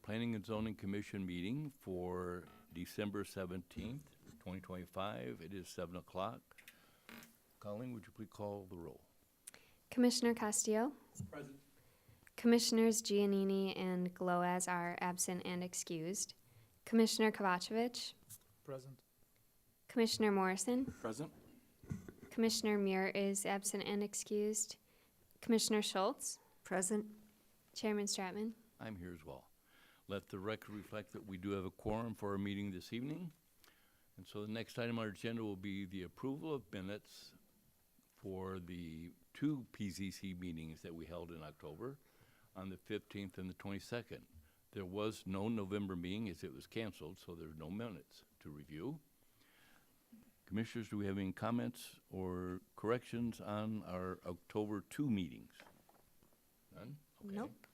Planning and Zoning Commission meeting for December 17th, 2025. It is 7 o'clock. Colleen, would you please call the roll? Commissioner Castillo? Present. Commissioners Giannini and Gloaz are absent and excused. Commissioner Kovacevic? Present. Commissioner Morrison? Present. Commissioner Muir is absent and excused. Commissioner Schultz? Present. Chairman Stratman? I'm here as well. Let the record reflect that we do have a quorum for our meeting this evening. And so the next item on our agenda will be the approval of minutes for the two PZC meetings that we held in October on the 15th and the 22nd. There was no November meeting as it was canceled, so there's no minutes to review. Commissioners, do we have any comments or corrections on our October 2 meetings? None? Okay. Nope.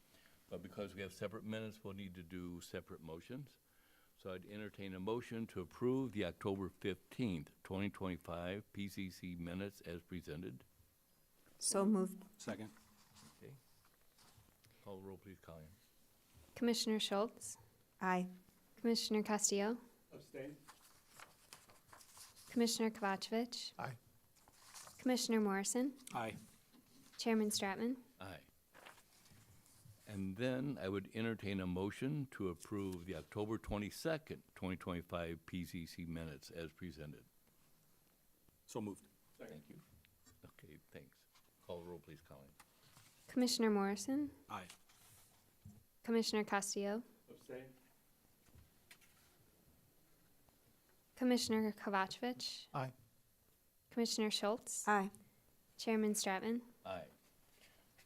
But because we have separate minutes, we'll need to do separate motions. So I'd entertain a motion to approve the October 15th, 2025 PCC minutes as presented. So moved. Second. Okay. Call the roll, please, Colleen. Commissioner Schultz? Aye. Commissioner Castillo? Abstain. Commissioner Kovacevic? Aye. Commissioner Morrison? Aye. Chairman Stratman? Aye. And then I would entertain a motion to approve the October 22nd, 2025 PCC minutes as presented. So moved. Thank you. Okay, thanks. Call the roll, please, Colleen. Commissioner Morrison? Aye. Commissioner Castillo? Abstain. Commissioner Kovacevic? Aye. Commissioner Schultz? Aye. Chairman Stratman? Aye.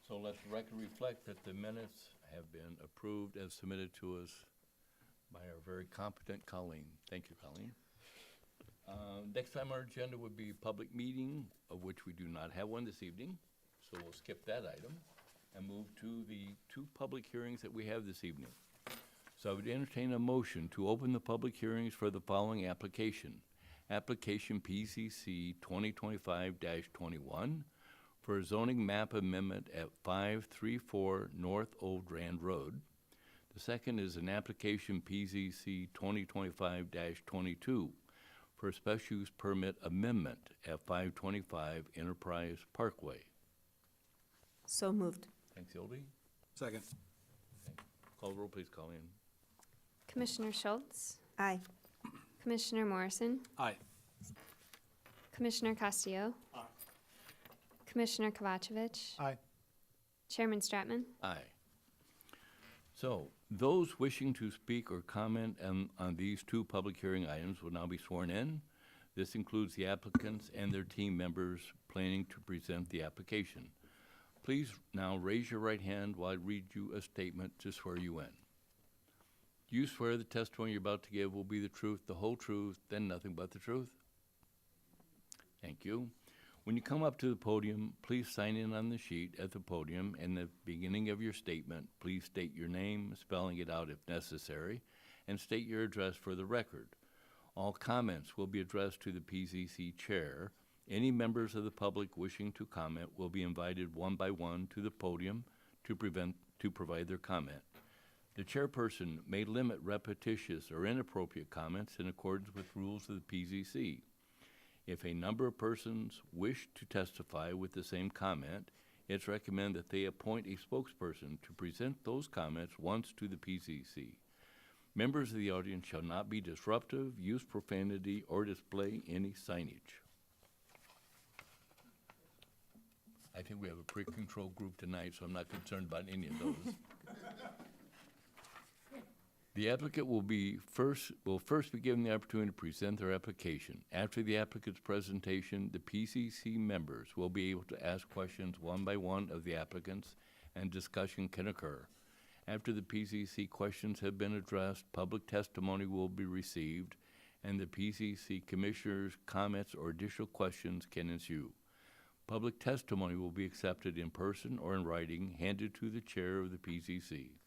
So let the record reflect that the minutes have been approved as submitted to us by our very competent Colleen. Thank you, Colleen. Next time our agenda would be a public meeting, of which we do not have one this evening, so we'll skip that item and move to the two public hearings that we have this evening. So I would entertain a motion to open the public hearings for the following application. Application PCC 2025-21 for a zoning map amendment at 534 North Old Rand Road. The second is an application PZC 2025-22 for a special use permit amendment at 525 Enterprise Parkway. So moved. Thanks, Hildy. Second. Call the roll, please, Colleen. Commissioner Schultz? Aye. Commissioner Morrison? Aye. Commissioner Castillo? Aye. Commissioner Kovacevic? Aye. Chairman Stratman? Aye. So, those wishing to speak or comment on these two public hearing items will now be sworn in. This includes the applicants and their team members planning to present the application. Please now raise your right hand while I read you a statement to swear you in. Do you swear the testimony you're about to give will be the truth, the whole truth, then nothing but the truth? Thank you. When you come up to the podium, please sign in on the sheet at the podium, and at the beginning of your statement, please state your name, spelling it out if necessary, and state your address for the record. All comments will be addressed to the PZC chair. Any members of the public wishing to comment will be invited one by one to the podium to provide their comment. The chairperson may limit repetitious or inappropriate comments in accordance with rules of the PZC. If a number of persons wish to testify with the same comment, it's recommended that they appoint a spokesperson to present those comments once to the PZC. Members of the audience shall not be disruptive, use profanity, or display any signage. I think we have a pretty controlled group tonight, so I'm not concerned about any of those. The applicant will first be given the opportunity to present their application. After the applicant's presentation, the PCC members will be able to ask questions one by one of the applicants, and discussion can occur. After the PCC questions have been addressed, public testimony will be received, and the PCC commissioners' comments or additional questions can ensue. Public testimony will be accepted in person or in writing, handed to the chair of the PCC.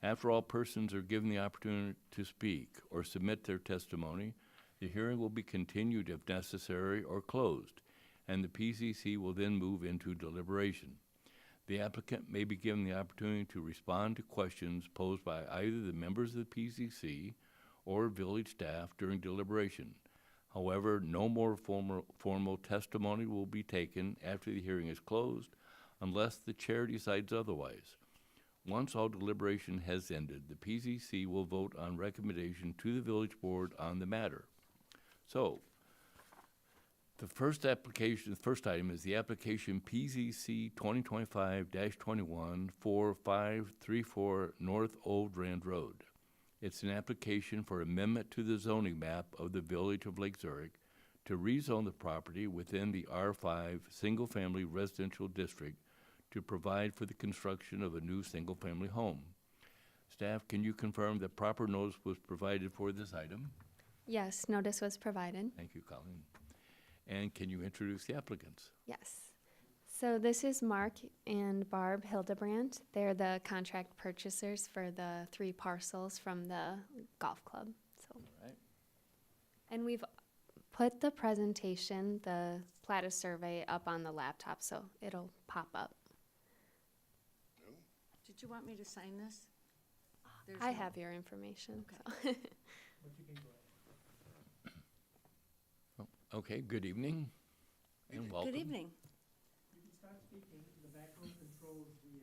After all persons are given the opportunity to speak or submit their testimony, the hearing will be continued if necessary or closed, and the PCC will then move into deliberation. The applicant may be given the opportunity to respond to questions posed by either the members of the PZC or village staff during deliberation. However, no more formal testimony will be taken after the hearing is closed unless the chair decides otherwise. Once all deliberation has ended, the PZC will vote on recommendation to the village board on the matter. So, the first item is the application PZC 2025-21 for 534 North Old Rand Road. It's an application for amendment to the zoning map of the Village of Lake Zurich to rezone the property within the R5 Single-Family Residential District to provide for the construction of a new single-family home. Staff, can you confirm that proper notice was provided for this item? Yes, notice was provided. Thank you, Colleen. And can you introduce the applicants? Yes. So this is Mark and Barb Hildebrandt. They're the contract purchasers for the 3 parcels from the golf club. So, Right. and we've put the presentation, the Plata survey, up on the laptop, so it'll pop up. Did you want me to sign this? There's I no- have your information. Okay. So. Okay, good evening and welcome. Good evening. You can start speaking. The back room controls the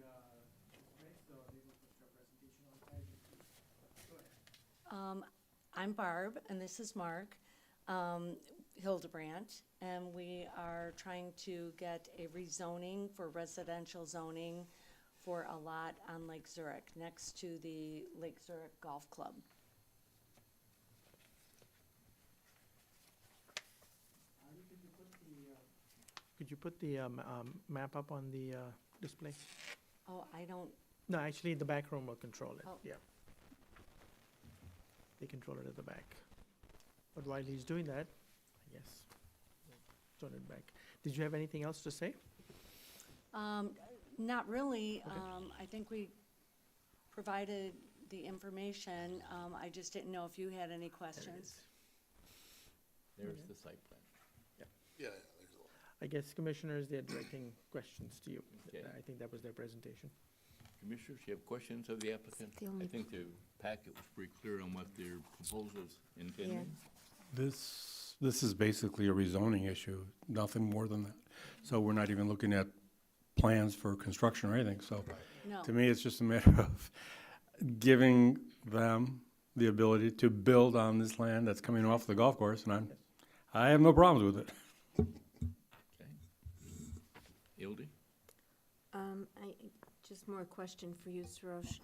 display, so they will put your presentation on as you speak. Go ahead. I'm Barb, and this is Mark Hildebrandt, and we are trying to get a rezoning for residential zoning for a lot on Lake Zurich, next to the Lake Zurich Golf Club. Could you put the map up on the display? Oh, I don't, No, actually, the back room will control it, Oh. yeah. They control it at the back. But while he's doing that, I guess, we'll turn it back. Did you have anything else to say? not really. Okay. I think we provided the information. I just didn't know if you had any questions. There's the site plan. Yeah, there's a lot. I guess commissioners, they're directing questions to you. Okay. I think that was their presentation. Commissioners, you have questions of the applicant? the only- I think the packet was pretty clear on what their proposals intended. This is basically a rezoning issue, nothing more than that. So we're not even looking at plans for construction or anything, so No. to me, it's just a matter of giving them the ability to build on this land that's coming off the golf course, and I have no problems with it. Okay. Ildy? Just more question for you, Sarosh.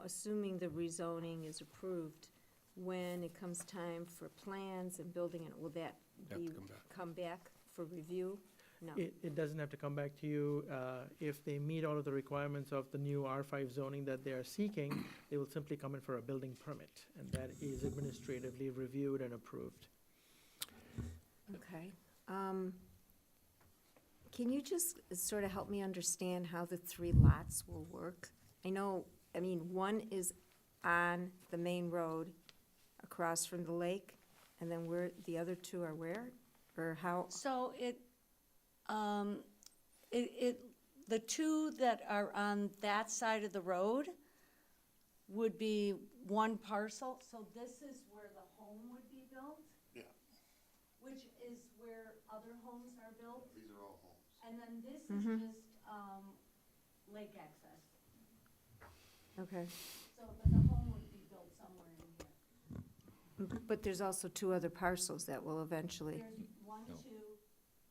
Assuming the rezoning is approved, when it comes time for plans and building it, will that Have be, to come back. come back for review? No. It doesn't have to come back to you. If they meet all of the requirements of the new R5 zoning that they are seeking, they will simply come in for a building permit, and that is administratively reviewed and approved. Okay. Can you just sort of help me understand how the 3 lots will work? One is on the main road across from the lake, and then the other 2 are where? Or how? So the 2 that are on that side of the road would be one parcel. So this is where the home would be built, Yeah, which is where other homes are built. these are all homes. And then this is Mhm. just lake access. Okay. So, but the home would be built somewhere in here. But there's also 2 other parcels that will eventually, There's 1, No. 2,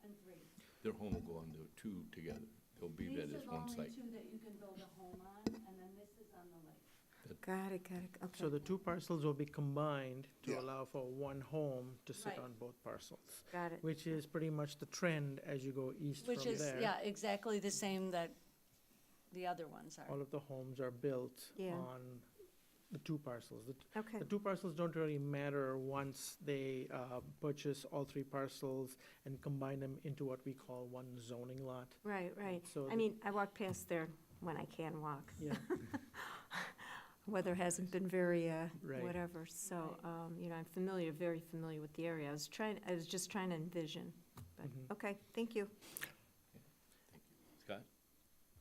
and 3. Their home will go on the 2 together. They'll be that as one These are site. the only 2 that you can build a home on, and then this is on the lake. got it, So okay, the 2 parcels will be combined to Yeah. allow for one home to sit Right. on both parcels, got it. which is pretty much the trend as you go east from Which is, there. yeah, exactly the same that the other ones are. All of the homes are built Yeah. on the 2 parcels. Okay, The 2 parcels don't really matter once they purchase all 3 parcels and combine them into what we call one zoning lot. right. So I walk past there when I can walk. Yeah, Weather hasn't been very, Right. whatever, so, Right. I'm very familiar with the area. I was just trying to envision, but, Mhm. okay, thank you. Scott?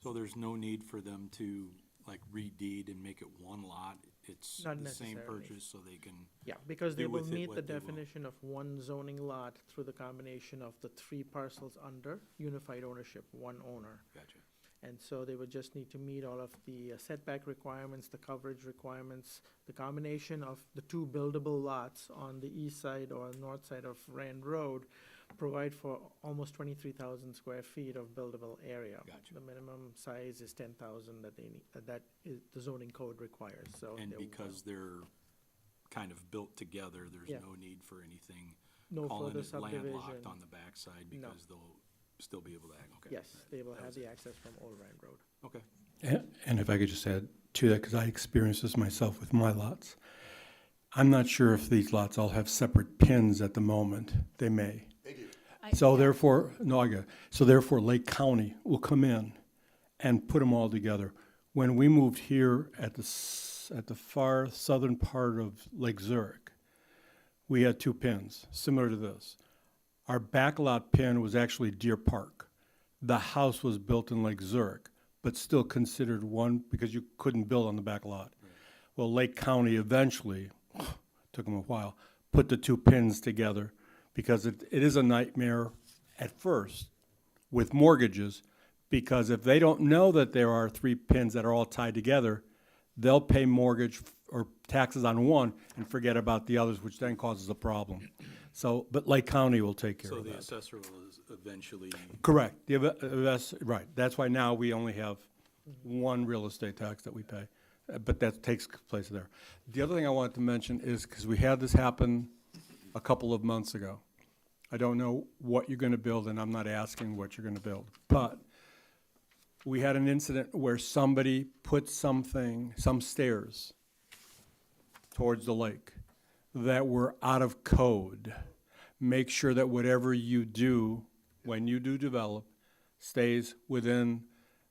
So there's no need for them to like redeed and make it one lot? It's Not the same necessarily. purchase, so they can, Yeah, because they do will with it meet the what they will. definition of one zoning lot through the combination of the 3 parcels under unified ownership, one owner. gotcha. And so they would just need to meet all of the setback requirements, the coverage requirements, the combination of the 2 buildable lots on the east side or north side of Rand Road provide for almost 23,000 square feet of buildable area. Gotcha. The minimum size is 10,000 that they need, that is, the zoning code requires, so. And they're because they're kind of built together, there's Yeah. no need for anything, No calling further it landlocked subdivision. on the backside No. because they'll still be able to act, okay. Yes, they will That have was the it. access from Old Rand Road. Okay. And if I could just add to that, because I experienced this myself with my lots. I'm not sure if these lots all have separate pins at the moment. They may. So therefore, no, I get it. So therefore, Lake County will come in and put them all together. When we moved here at the far southern part of Lake Zurich, we had 2 pins, similar to this. Our backlot pin was actually Deer Park. The house was built in Lake Zurich, but still considered one because you couldn't build on the back lot. Well, Lake County eventually, took them a while, put the 2 pins together because it is a nightmare at first with mortgages, because if they don't know that there are 3 pins that are all tied together, they'll pay mortgage or taxes on one and forget about the others, which then causes a problem. So, but Lake County will take care So of the that. assessor will eventually, Correct. Right. That's why now we only have one real estate tax that we pay, but that takes place there. The other thing I wanted to mention is, because we had this happen a couple of months ago. I don't know what you're gonna build, and I'm not asking what you're gonna build, but we had an incident where somebody put some stairs towards the lake that were out of code. Make sure that whatever you do, when you do develop, stays within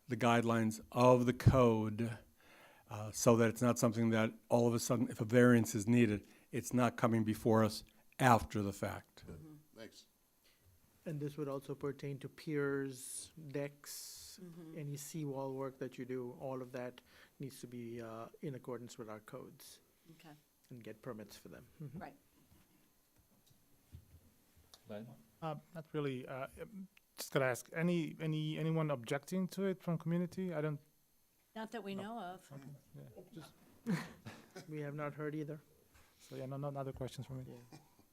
the guidelines of the code, so that it's not something that all of a sudden, if a variance is needed, it's not coming before us after the fact. Thanks. And this would also pertain to piers, decks, any seawall work that you do, all of that needs to be in accordance with our codes Okay, and get permits for them. right. Glenn? Not really. Just gotta ask, anyone objecting to it from community? I don't, Not that we know of. yeah, just, We have not heard either. so yeah, no other questions from me.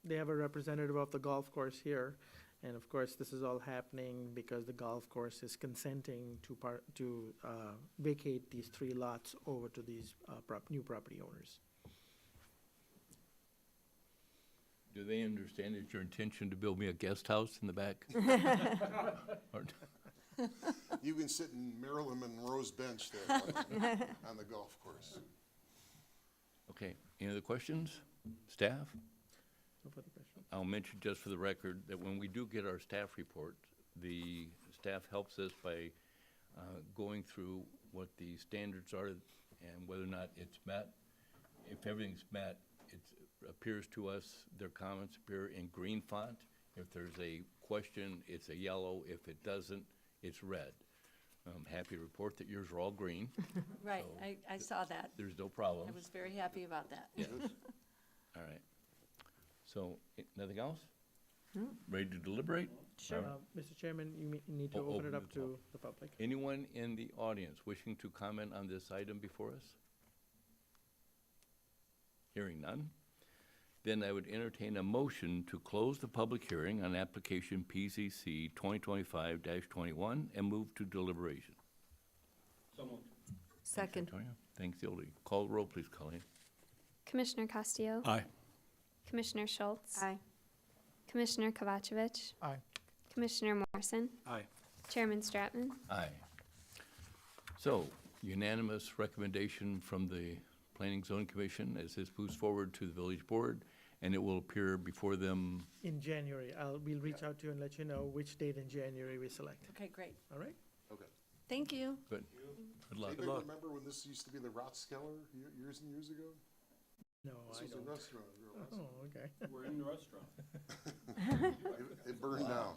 They have a representative of the golf course here, and of course, this is all happening because the golf course is consenting to vacate these 3 lots over to these new property owners. Do they understand it's your intention to build me a guest house in the back? Or- You can sit in Marilyn Monroe's bench there on the golf course. Okay, any other questions? Staff? No further questions. I'll mention just for the record that when we do get our staff report, the staff helps us by going through what the standards are and whether or not it's met. If everything's met, it appears to us, their comments appear in green font. If there's a question, it's a yellow. If it doesn't, it's red. I'm happy to report that yours are all green. Right, So I saw that. There's no problem. I was very happy about that. Yes. All right. So, nothing else? Ready to deliberate? Sure. All right. Mr. Chairman, you need to Oh, open it open up the to the public. Anyone in the audience wishing to comment on this item before us? Hearing none, then I would entertain a motion to close the public hearing on application PZC 2025-21 and move to deliberation. Second. Victoria? Thanks, Yoli. Call the roll, please, Colleen. Commissioner Castillo, Aye. Commissioner Schultz, Aye. Commissioner Kovacevic, Aye. Commissioner Morrison, aye. Chairman Stratman. Aye. So, unanimous recommendation from the Planning Zoning Commission as this moves forward to the village board, and it will appear before them. In January, we'll reach out to you and let you know which date in January we select. Okay, great. All right? Okay. Thank you. Good. Good luck. Anybody remember when this used to be the Ratskeller years and years ago? No, This I was a don't. restaurant. Oh, okay. We're in the restaurant. It burned down.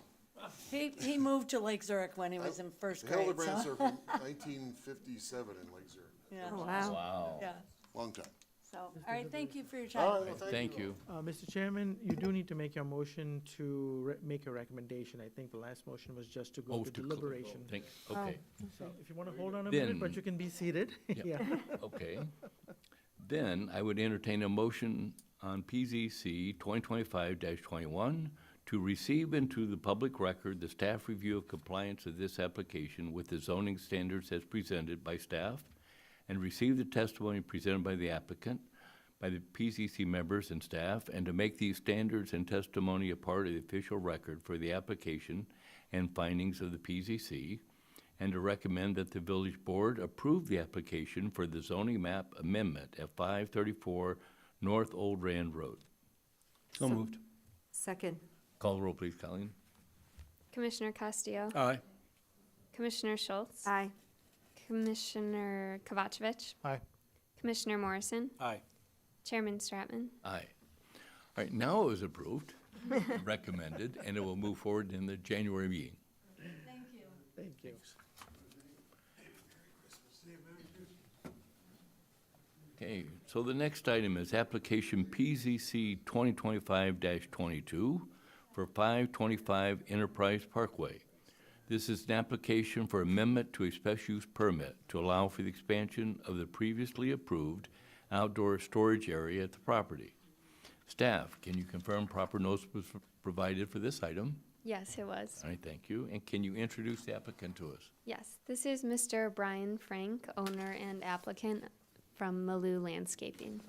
He moved to Lake Zurich when he was in first The grade, Hildebrands so, are from 1957 in Lake Zurich. yeah, Oh, wow. Wow. yeah. Long time. So, all right, thank you for your All time. right, well, Thank you. Mr. Chairman, you do need to make your motion to make a recommendation. I think the last motion was just to go Oh, to to cl- deliberation. Okay, So if you want to hold on a minute, but Then- you can be seated. Yeah. okay. Then I would entertain a motion on PZC 2025-21 to receive into the public record the staff review of compliance of this application with the zoning standards as presented by staff, and receive the testimony presented by the applicant, by the PZC members and staff, and to make these standards and testimony a part of the official record for the application and findings of the PZC, and to recommend that the village board approve the application for the zoning map amendment at 534 North Old Rand Road. So moved. Second. Call the roll, please, Colleen. Commissioner Castillo, Aye. Commissioner Schultz, Aye. Commissioner Kovacevic, Aye. Commissioner Morrison, Aye. Chairman Stratman. Aye. All right, now it was approved, recommended, and it will move forward in the January meeting. Thank you. Okay, so the next item is application PZC 2025-22 for 525 Enterprise Parkway. This is an application for amendment to a special use permit to allow for the expansion of the previously approved outdoor storage area at the property. Staff, can you confirm proper notice was provided for this item? Yes, it was. All right, thank you. And can you introduce the applicant to us? Yes, this is Mr. Brian Frank, owner and applicant from Malou Landscaping.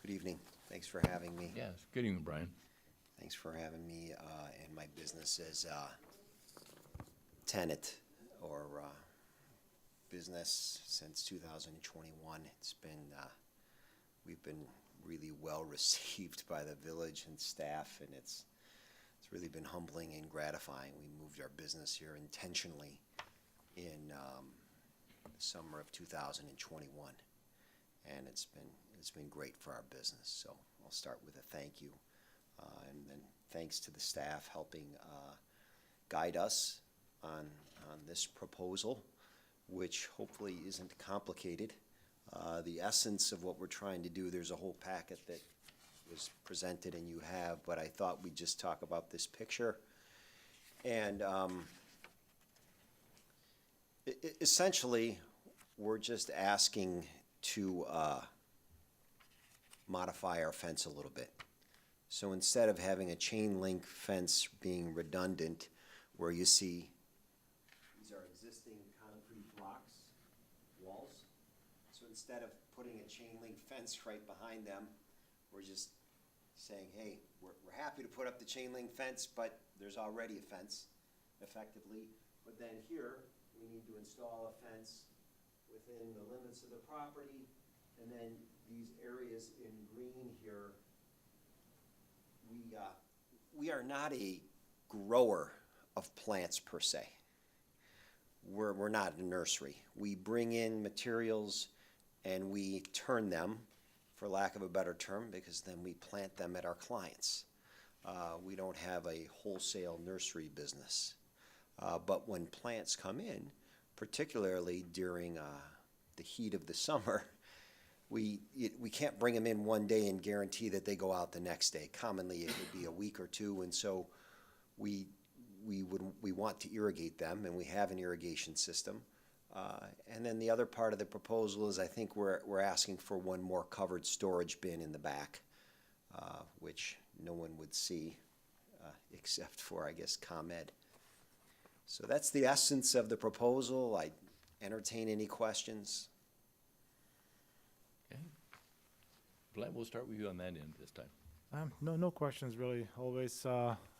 Good evening. Thanks for having me. Yes, good evening, Brian. Thanks for having me in my business as a tenant or business since 2021. It's been, we've been really well received by the village and staff, and it's really been humbling and gratifying. We moved our business here intentionally in the summer of 2021, and it's been great for our business. So I'll start with a thank you, and then thanks to the staff helping guide us on this proposal, which hopefully isn't complicated. The essence of what we're trying to do, there's a whole packet that was presented and you have, but I thought we'd just talk about this picture. And essentially, we're just asking to modify our fence a little bit. So instead of having a chain link fence being redundant, where you see these are existing concrete blocks, walls. So instead of putting a chain link fence right behind them, we're just saying, hey, we're happy to put up the chain link fence, but there's already a fence, effectively. But then here, we need to install a fence within the limits of the property, and then these areas in green here, we are not a grower of plants per se. We're not a nursery. We bring in materials and we turn them, for lack of a better term, because then we plant them at our clients. We don't have a wholesale nursery business. But when plants come in, particularly during the heat of the summer, we can't bring them in one day and guarantee that they go out the next day. Commonly, it would be a week or two, and so we want to irrigate them, and we have an irrigation system. And then the other part of the proposal is I think we're asking for one more covered storage bin in the back, which no one would see except for, I guess, ComEd. So that's the essence of the proposal. I entertain any questions. Okay. Vlad, we'll start with you on that end this time. No questions really. Always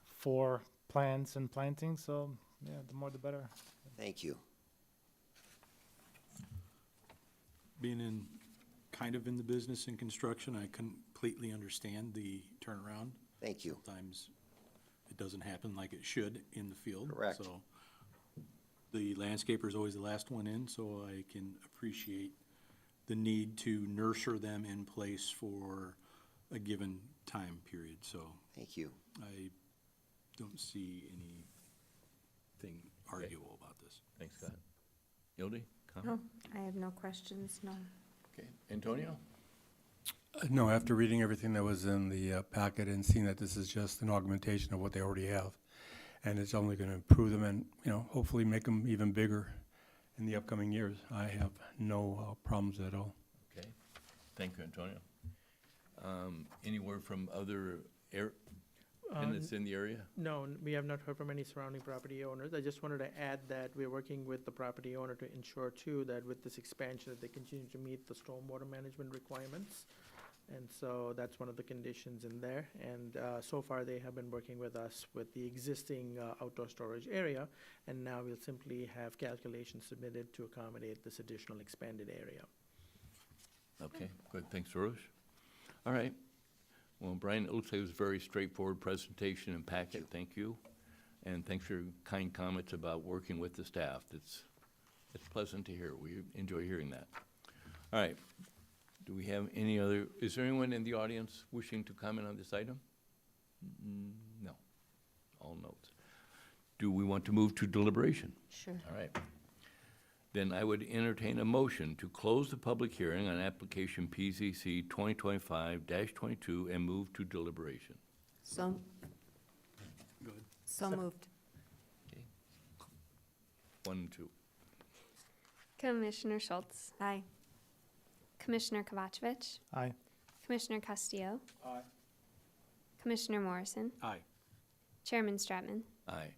for plants and planting, so yeah, the more the better. Thank you. Being kind of in the business and construction, I completely understand the turnaround. Thank you. Sometimes it doesn't happen like it should in the field. Correct. So the landscaper is always the last one in, so I can appreciate the need to nurture them in place for a given time period, so Thank you. I don't see anything arguable about this. Thanks, Scott. Yodi, No, comment? I have no questions, no. Okay, Antonio? No, after reading everything that was in the packet and seeing that this is just an augmentation of what they already have, and it's only going to improve them and, hopefully make them even bigger in the upcoming years, I have no problems at all. Okay, thank you, Antonio. Any word from other tenants in the area? No, we have not heard from any surrounding property owners. I just wanted to add that we're working with the property owner to ensure too that with this expansion, that they continue to meet the stormwater management requirements. And so that's one of the conditions in there. And so far, they have been working with us with the existing outdoor storage area. And now we'll simply have calculations submitted to accommodate this additional expanded area. Okay, good, thanks, Soroush. All right. Well, Brian, it looks like it was a very straightforward presentation and packet, thank you. And thanks for your kind comments about working with the staff. It's pleasant to hear. We enjoy hearing that. All right. Do we have any other, is there anyone in the audience wishing to comment on this item? No. All notes. Do we want to move to deliberation? Sure. All right. Then I would entertain a motion to close the public hearing on application PZC 2025-22 and move to deliberation. So, Go ahead. so moved. Okay. 1 and 2. Commissioner Schultz, Aye. Commissioner Kovacevic, Aye. Commissioner Castillo, Aye. Commissioner Morrison, Aye. Chairman Stratman. Aye.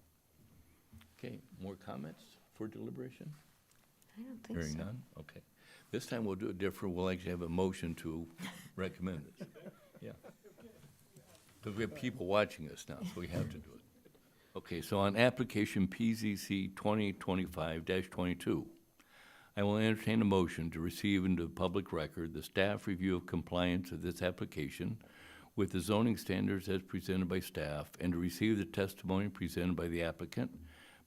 Okay, more comments for deliberation? I don't think Hearing so. none? Okay. This time we'll do it different. We'll actually have a motion to recommend this. Yeah. Because we have people watching us now, so we have to do it. Okay, so on application PZC 2025-22, I will entertain a motion to receive into the public record the staff review of compliance of this application with the zoning standards as presented by staff, and to receive the testimony presented by the applicant,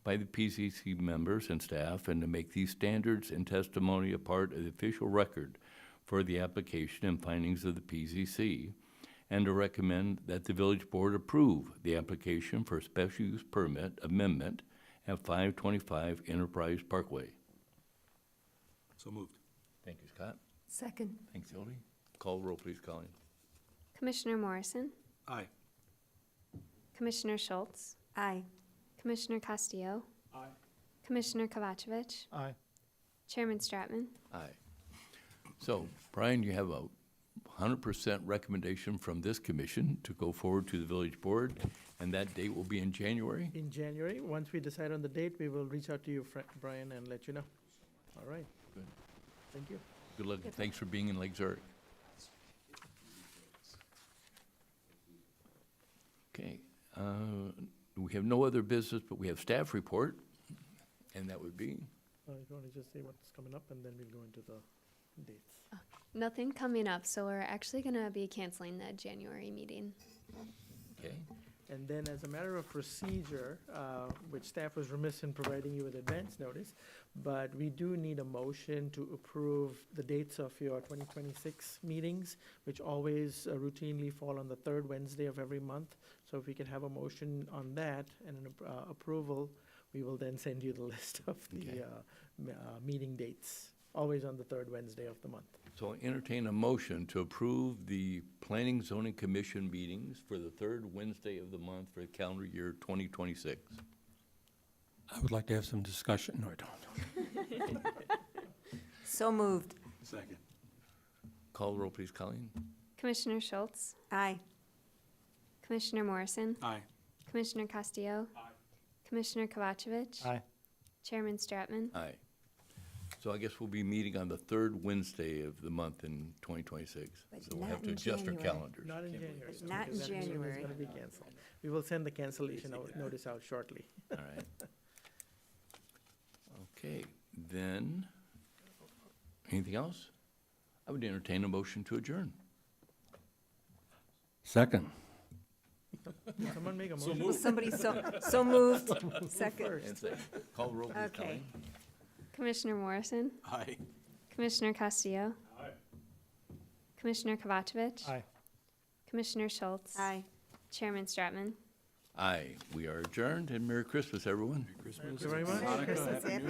by the PCC members and staff, and to make these standards and testimony a part of the official record for the application and findings of the PCC, and to recommend that the village board approve the application for a special use permit amendment at 525 Enterprise Parkway. So moved. Thank you, Scott. Second. Thanks, Hildy. Call the roll, please, Colleen. Commissioner Morrison, Aye. Commissioner Schultz, Aye. Commissioner Castillo, Aye. Commissioner Kovacevic, Aye. Chairman Stratman. Aye. So, Brian, you have a 100% recommendation from this commission to go forward to the village board, and that date will be in January? In January, once we decide on the date, we will reach out to you, Brian, and let you know. All right. Good. Thank you. Good luck. Thanks for being in Lake Zurich. Okay, we have no other business, but we have staff report, and that would be, If you want to just say what's coming up, and then we'll go into the dates. Nothing coming up, so we're actually going to be canceling the January meeting. okay, And then as a matter of procedure, which staff was remiss in providing you with advance notice, but we do need a motion to approve the dates of your 2026 meetings, which always routinely fall on the third Wednesday of every month. So if we could have a motion on that and an approval, we will then send you the list of the Okay. meeting dates, always on the third Wednesday of the month. so I entertain a motion to approve the Planning Zoning Commission meetings for the third Wednesday of the month for the calendar year 2026. I would like to have some discussion. No, I don't. So moved. Second. Call the roll, please, Colleen. Commissioner Schultz, Aye. Commissioner Morrison, Aye. Commissioner Castillo, Commissioner Kovacevic, Aye. Chairman Stratman. Aye. So I guess we'll be meeting on the third Wednesday of the month in 2026. But So we'll not have to in adjust our January. calendars. Not in Can't believe January. it. Not in because that meeting is January. gonna be canceled. We will send the cancellation notice out shortly. All right. Okay, then, anything else? I would entertain a motion to adjourn. Second. Someone make a motion. Somebody so moved. Second. And say, call the roll, please, Okay. Colleen. Commissioner Morrison, Aye. Commissioner Castillo, Commissioner Kovacevic, Aye. Commissioner Schultz. Aye. Chairman Stratman. Aye, we are adjourned, and Merry Christmas, everyone. Christmas. Thank you very much. Hanukkah, Christmas, Happy New happy